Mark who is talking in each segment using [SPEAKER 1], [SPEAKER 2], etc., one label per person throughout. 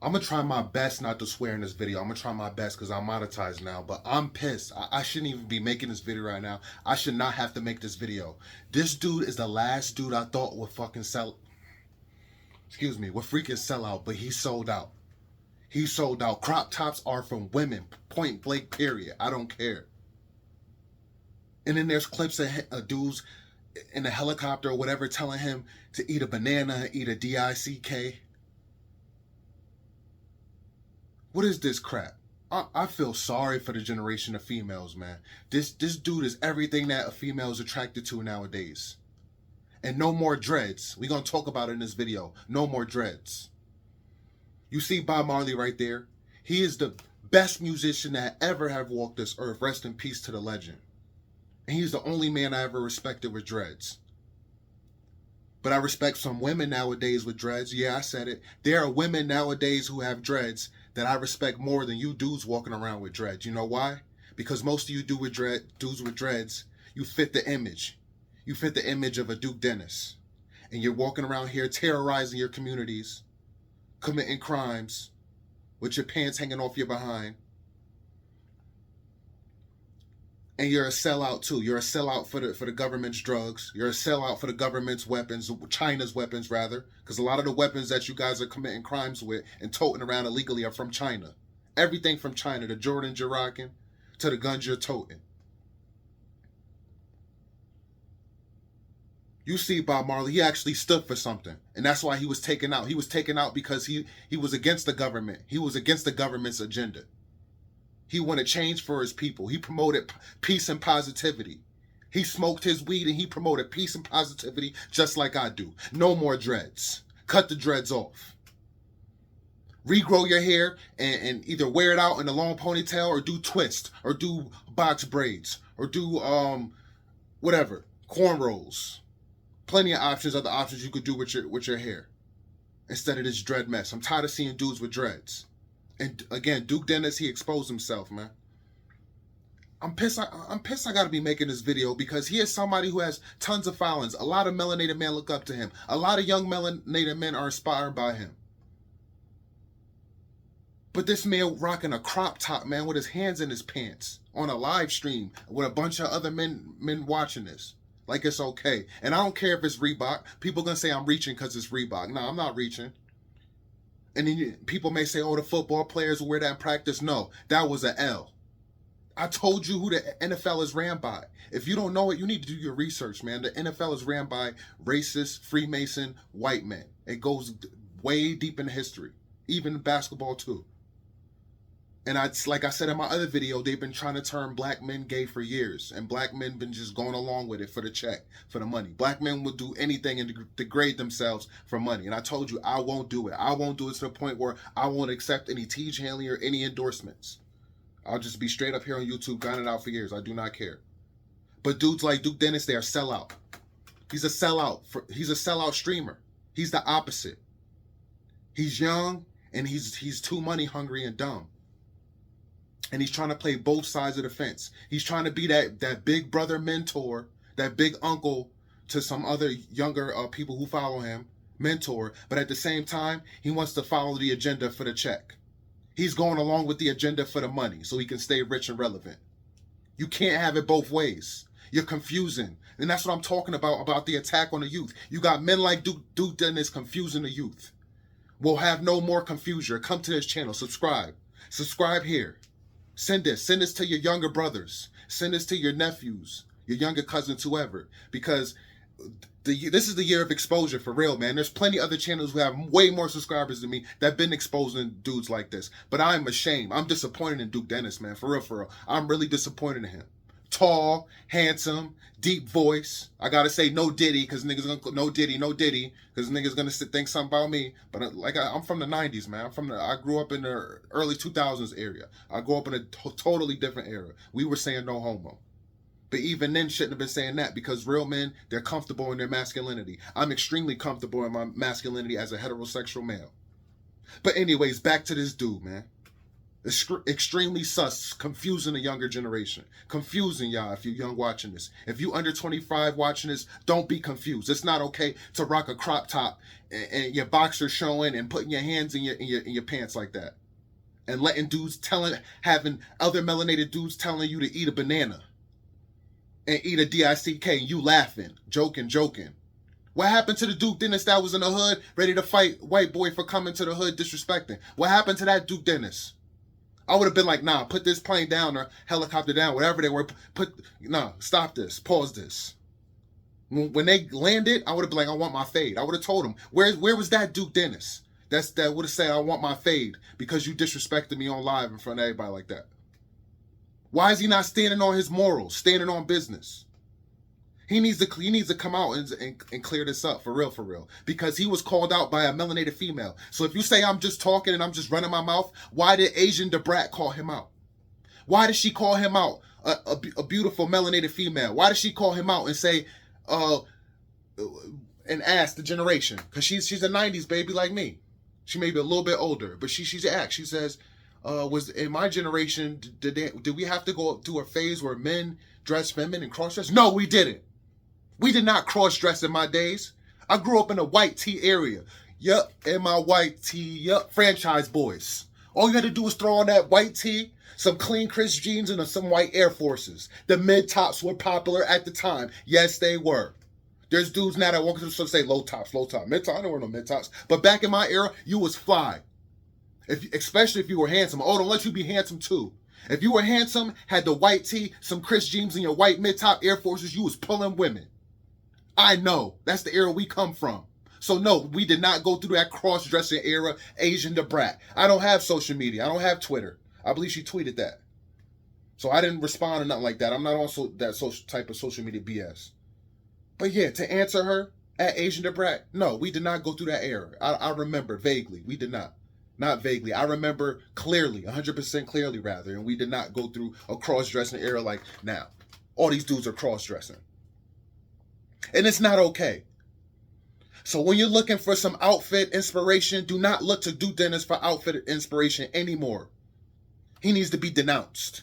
[SPEAKER 1] I'm gonna try my best not to swear in this video. I'm gonna try my best because I'm monetized now, but I'm pissed. I shouldn't even be making this video right now. I should not have to make this video. This dude is the last dude I thought would fucking sell, excuse me, would freaking sell out, but he sold out. He sold out. Crop tops are from women, point blank, period. I don't care. And then there's clips of dudes in a helicopter or whatever telling him to eat a banana, eat a DICK. What is this crap? I feel sorry for the generation of females, man. This dude is everything that a female is attracted to nowadays. And no more dreads. We're going to talk about it in this video. No more dreads. You see Bob Marley right there? He is the best musician that ever have walked this earth. Rest in peace to the legend. And he's the only man I ever respected with dreads. But I respect some women nowadays with dreads. Yeah, I said it. There are women nowadays who have dreads that I respect more than you dudes walking around with dreads. You know why? Because most of you dudes with dreads, you fit the image. You fit the image of a Duke Dennis. And you're walking around here terrorizing your communities, committing crimes, with your pants hanging off your behind. And you're a sellout too. You're a sellout for the government's drugs. You're a sellout for the government's weapons, China's weapons rather, because a lot of the weapons that you guys are committing crimes with and toting around illegally are from China. Everything from China, the Jordans you're rocking, to the guns you're toting. You see Bob Marley, he actually stood for something. And that's why he was taken out. He was taken out because he was against the government. He was against the government's agenda. He wanted change for his people. He promoted peace and positivity. He smoked his weed and he promoted peace and positivity just like I do. No more dreads. Cut the dreads off. Regrow your hair and either wear it out in a long ponytail or do twist or do box braids or do whatever, cornrows. Plenty of options, other options you could do with your hair instead of this dread mess. I'm tired of seeing dudes with dreads. And again, Duke Dennis, he exposed himself, man. I'm pissed I gotta be making this video because he is somebody who has tons of followings. A lot of melanated men look up to him. A lot of young melanated men are inspired by him. But this man rocking a crop top, man, with his hands in his pants on a live stream with a bunch of other men watching this. Like it's okay. And I don't care if it's Reebok. People gonna say I'm reaching because it's Reebok. No, I'm not reaching. And then people may say, oh, the football players will wear that in practice. No, that was an L. I told you who the NFL is ran by. If you don't know it, you need to do your research, man. The NFL is ran by racist, Freemason, white men. It goes way deep in history, even basketball too. And like I said in my other video, they've been trying to turn black men gay for years. And black men been just going along with it for the check, for the money. Black men will do anything and degrade themselves for money. And I told you, I won't do it. I won't do it to the point where I won't accept any Tej Hanley or any endorsements. I'll just be straight up here on YouTube, grinding it out for years. I do not care. But dudes like Duke Dennis, they are sellout. He's a sellout. He's a sellout streamer. He's the opposite. He's young and he's too money hungry and dumb. And he's trying to play both sides of the fence. He's trying to be that big brother mentor, that big uncle to some other younger people who follow him, mentor. But at the same time, he wants to follow the agenda for the check. He's going along with the agenda for the money so he can stay rich and relevant. You can't have it both ways. You're confusing. And that's what I'm talking about the attack on the youth. You got men like Duke Dennis confusing the youth. We'll have no more confusion. Come to this channel. Subscribe. Subscribe here. Send this to your younger brothers. Send this to your nephews, your younger cousins, whoever. Because this is the year of exposure for real, man. There's plenty other channels who have way more subscribers than me that have been exposing dudes like this. But I'm ashamed. I'm disappointed in Duke Dennis, man. For real. I'm really disappointed in him. Tall, handsome, deep voice. I gotta say no Diddy, because niggas gonna no Diddy, because niggas gonna think something about me. But I'm from the 90s, man. I grew up in the early 2000s area. I grew up in a totally different era. We were saying no homo. But even then shouldn't have been saying that, because real men, they're comfortable in their masculinity. I'm extremely comfortable in my masculinity as a heterosexual male. But anyways, back to this dude, man. Extremely sus, confusing the younger generation. Confusing y'all if you're young watching this. If you under 25 watching this, don't be confused. It's not okay to rock a crop top and your boxers showing and putting your hands in your pants like that. And letting having other melanated dudes telling you to eat a banana and eat a DICK and you laughing, joking. What happened to the Duke Dennis that was in the hood ready to fight white boy for coming to the hood disrespecting? What happened to that Duke Dennis? I would have been like, nah, put this plane down or helicopter down, whatever they were. Stop this, pause this. When they landed, I would have been like, I want my fade. I would have told them, where was that Duke Dennis? That would have said, I want my fade because you disrespected me on live in front of everybody like that. Why is he not standing on his morals, standing on business? He needs to come out and clear this up for real, because he was called out by a melanated female. So if you say I'm just talking and I'm just running my mouth, why did Asian DeBrat call him out? Why did she call him out? A beautiful melanated female. Why did she call him out and say, and ask the generation? Because she's a 90s baby like me. She may be a little bit older, but she's asked. She says, was in my generation, did we have to go through a phase where men dress feminine and cross dress? No, we didn't. We did not cross-dress in my days. I grew up in a white tee area. Yup, in my white tee, yup, franchise boys. All you had to do was throw on that white tee, some clean Chris jeans, and some white Air Forces. The mid-tops were popular at the time. Yes, they were. There's dudes now that walk into the store and say low tops. Mid-top, I don't wear no mid-tops. But back in my era, you was fly. Especially if you were handsome. Oh, don't let you be handsome too. If you were handsome, had the white tee, some Chris jeans, and your white mid-top Air Forces, you was pulling women. I know. That's the era we come from. So no, we did not go through that cross-dressing era, Asian DeBrat. I don't have social media. I don't have Twitter. I believe she tweeted that. So I didn't respond to nothing like that. I'm not on that type of social media BS. But yeah, to answer her, at Asian DeBrat, no, we did not go through that era. I remember vaguely. We did not. Not vaguely. I remember clearly, 100% clearly rather, and we did not go through a cross-dressing era like now. All these dudes are cross-dressing. And it's not okay. So when you're looking for some outfit inspiration, do not look to Duke Dennis for outfit inspiration anymore. He needs to be denounced.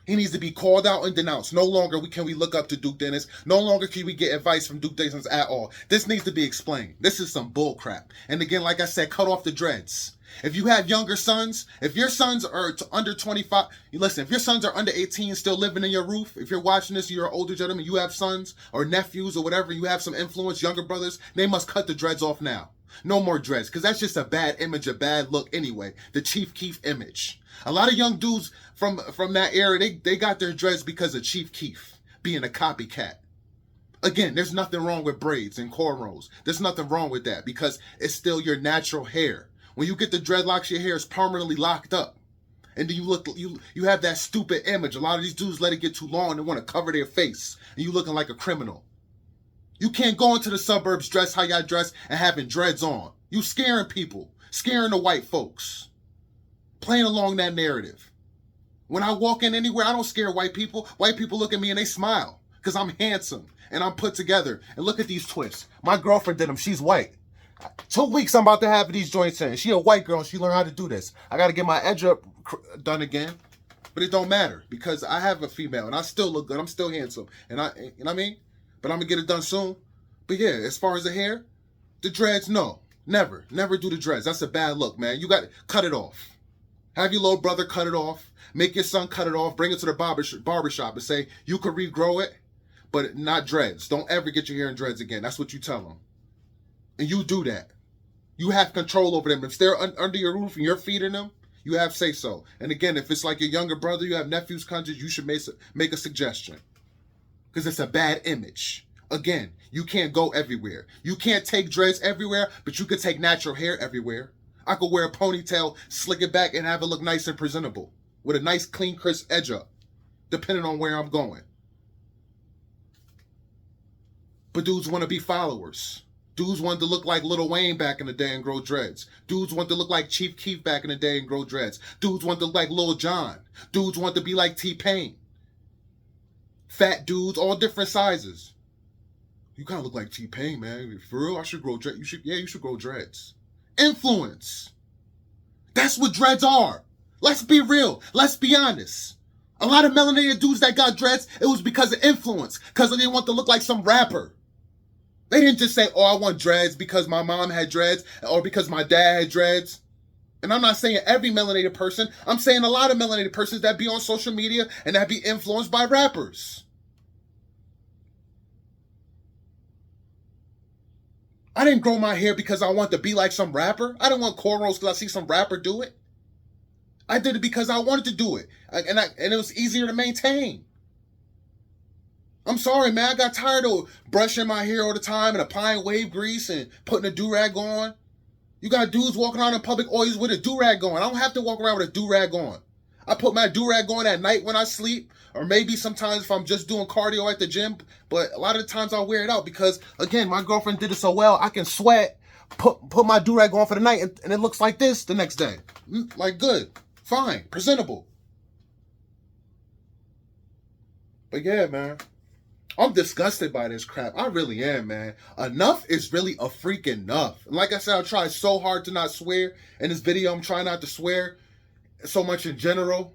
[SPEAKER 1] He needs to be called out and denounced. No longer can we look up to Duke Dennis. No longer can we get advice from Duke Dennis at all. This needs to be explained. This is some bull crap. And again, like I said, cut off the dreads. If you have younger sons, if your sons are under 25, listen, if your sons are under 18 still living in your roof, if you're watching this, you're an older gentleman, you have sons or nephews or whatever, you have some influence, younger brothers, they must cut the dreads off now. No more dreads, because that's just a bad image, a bad look anyway. The Chief Keef image. A lot of young dudes from that era, they got their dreads because of Chief Keef being a copycat. Again, there's nothing wrong with braids and cornrows. There's nothing wrong with that because it's still your natural hair. When you get the dreadlocks, your hair is permanently locked up. And then you have that stupid image. A lot of these dudes let it get too long and they want to cover their face. And you looking like a criminal. You can't go into the suburbs dressed how y'all dress and having dreads on. You scaring people. Scaring the white folks. Playing along that narrative. When I walk in anywhere, I don't scare white people. White people look at me and they smile. Because I'm handsome. And I'm put together. And look at these twists. My girlfriend did them. She's white. 2 weeks I'm about to have these joints in. She a white girl and she learned how to do this. I got to get my edge up done again. But it don't matter because I have a female and I still look good. I'm still handsome. And you know what I mean? But I'm going to get it done soon. But yeah, as far as the hair, the dreads, no. Never. Never do the dreads. That's a bad look, man. You got to cut it off. Have your little brother cut it off. Make your son cut it off. Bring it to the barbershop and say, you could regrow it, but not dreads. Don't ever get your hair in dreads again. That's what you tell them. And you do that. You have control over them. If they're under your roof and you're feeding them, you have say so. And again, if it's like your younger brother, you have nephews, cousins, you should make a suggestion. Because it's a bad image. Again, you can't go everywhere. You can't take dreads everywhere, but you could take natural hair everywhere. I could wear a ponytail, slick it back, and have it look nice and presentable. With a nice, clean, crisp edge up. Depending on where I'm going. But dudes want to be followers. Dudes wanted to look like Lil Wayne back in the day and grow dreads. Dudes wanted to look like Chief Keef back in the day and grow dreads. Dudes wanted to look like Lil Jon. Dudes wanted to be like T-Pain. Fat dudes, all different sizes. You kind of look like T-Pain, man. For real, I should grow dreads. You should grow dreads. Influence. That's what dreads are. Let's be real. Let's be honest. A lot of melanated dudes that got dreads, it was because of influence. Because they didn't want to look like some rapper. They didn't just say, oh, I want dreads because my mom had dreads or because my dad had dreads. And I'm not saying every melanated person. I'm saying a lot of melanated persons that be on social media and that be influenced by rappers. I didn't grow my hair because I want to be like some rapper. I didn't want cornrows because I see some rapper do it. I did it because I wanted to do it. And it was easier to maintain. I'm sorry, man. I got tired of brushing my hair all the time and applying wave grease and putting a do-rag on. You got dudes walking around in public always with a do-rag on. I don't have to walk around with a do-rag on. I put my do-rag on at night when I sleep, or maybe sometimes if I'm just doing cardio at the gym. But a lot of the times I'll wear it out because, again, my girlfriend did it so well, I can sweat, put my do-rag on for the night, and it looks like this the next day. Like, good. Fine. Presentable. But yeah, man. I'm disgusted by this crap. I really am, man. Enough is really a freaking enough. And like I said, I tried so hard to not swear. In this video, I'm trying not to swear so much in general.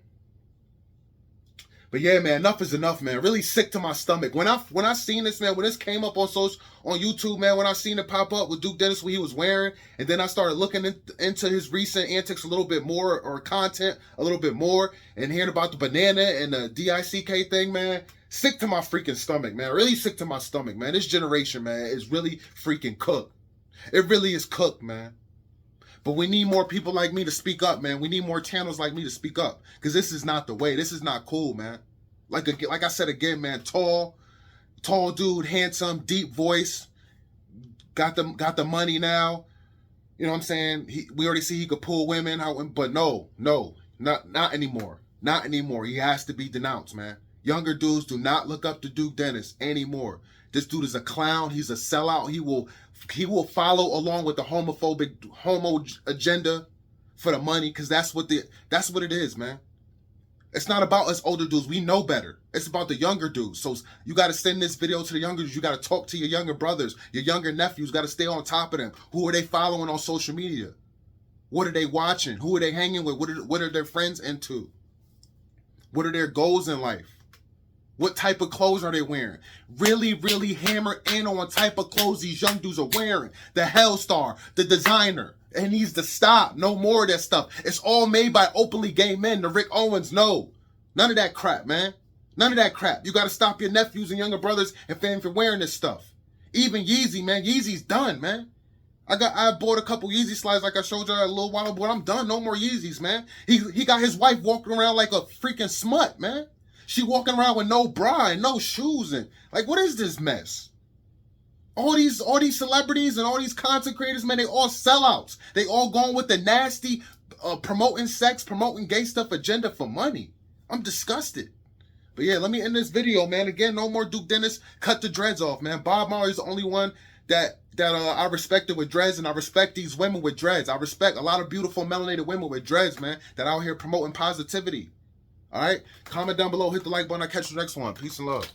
[SPEAKER 1] But yeah, man, enough is enough, man. Really sick to my stomach. When I seen this, man, when this came up on YouTube, man, when I seen it pop up with Duke Dennis, what he was wearing, and then I started looking into his recent antics a little bit more, or content a little bit more, and hearing about the banana and the DICK thing, man. Sick to my freaking stomach, man. Really sick to my stomach, man. This generation, man, is really freaking cooked. It really is cooked, man. But we need more people like me to speak up, man. We need more channels like me to speak up. Because this is not the way. This is not cool, man. Like I said again, man, tall dude, handsome, deep voice. Got the money now. You know what I'm saying? We already see he could pull women out, but no, not anymore. Not anymore. He has to be denounced, man. Younger dudes do not look up to Duke Dennis anymore. This dude is a clown. He's a sellout. He will follow along with the homo agenda for the money, because that's what it is, man. It's not about us older dudes. We know better. It's about the younger dudes. So you got to send this video to the younger dudes. You got to talk to your younger brothers, your younger nephews. Got to stay on top of them. Who are they following on social media? What are they watching? Who are they hanging with? What are their friends into? What are their goals in life? What type of clothes are they wearing? Really, really hammer in on what type of clothes these young dudes are wearing. The Hellstar, the designer. It needs to stop. No more of that stuff. It's all made by openly gay men. The Rick Owens, no. None of that crap, man. None of that crap. You got to stop your nephews and younger brothers and family from wearing this stuff. Even Yeezy, man. Yeezy's done, man. I bought a couple Yeezy slides like I showed you a little while ago, but I'm done. No more Yeezys, man. He got his wife walking around like a freaking smut, man. She walking around with no bra and no shoes, and like, what is this mess? All these celebrities and all these content creators, man, they all sellouts. They all going with the nasty promoting sex, promoting gay stuff agenda for money. I'm disgusted. But yeah, let me end this video, man. Again, no more Duke Dennis. Cut the dreads off, man. Bob Marley's the only one that I respected with dreads, and I respect these women with dreads. I respect a lot of beautiful melanated women with dreads, man, that out here promoting positivity. All right? Comment down below. Hit the like button. I'll catch you next one. Peace and love.